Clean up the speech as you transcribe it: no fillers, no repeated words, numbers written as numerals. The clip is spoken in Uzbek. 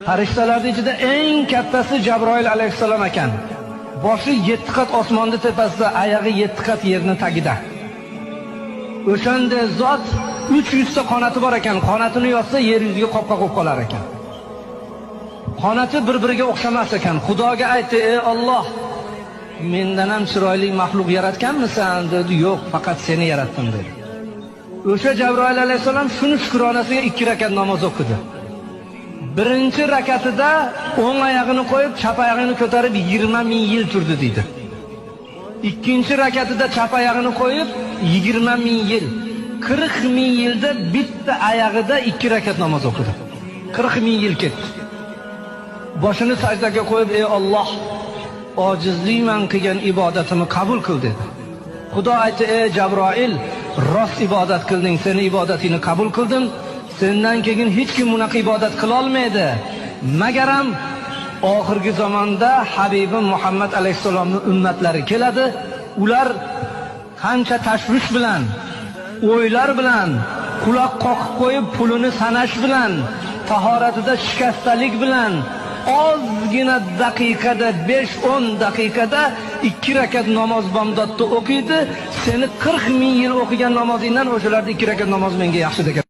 Farishtalarning ichida eng kattasi Jabroil alayhissalom ekan. Boshi 7 qat osmonning tepasida, oyog'i 7 qat yerning tagida. O'shanda zot 300 ta qanoti bor ekan. Qanotini yozsa yer yuziga qopqa qo'yib qolar ekan. Qanoti bir-biriga o'xshamas ekan. Xudoga aytdi: "Ey Alloh, mendan ham chiroyli mahluq yaratganmisan?" dedi. "Yo'q, faqat seni yaratdim" dedi. O'sha Jabroil alayhissalom shuni shukronasiga 2 rakat namoz o'qidi. Birinchi rakatida o'ng oyog'ini qo'yib, chap oyog'ini ko'tarib 20 ming yil turdi deydi. Ikkinchi rakatida chap oyog'ini qo'yib 20 ming yil, 40 ming yilda bitta oyog'ida 2 rakat namoz o'qidi. 40 ming yil ketdi. Boshini sajdaga qo'yib: "Ey Alloh, ojizlikman qilgan ibodatimni qabul qil" dedi. Xudo aytdi: "Ey Jabroil, rost ibodat qilding, seni ibodatingni qabul qildim. Sendan keyin hech kim bunaqa ibodat qila olmaydi. Magaram oxirgi zamonda Habibim Muhammad alayhisalomning ummatlari keladi. Ular qancha tashvish bilan, o'ylar bilan, quloq qoqib qo'yib pulini sanash bilan, tahoratida shikastalik bilan ozgina daqiqada 5-10 daqiqada 2 rakat namoz bomdodda o'qiydi. Seni 40 ming yil o'qigan namozingdan o'shalarda 2 rakat namoz menga yaxshi degan.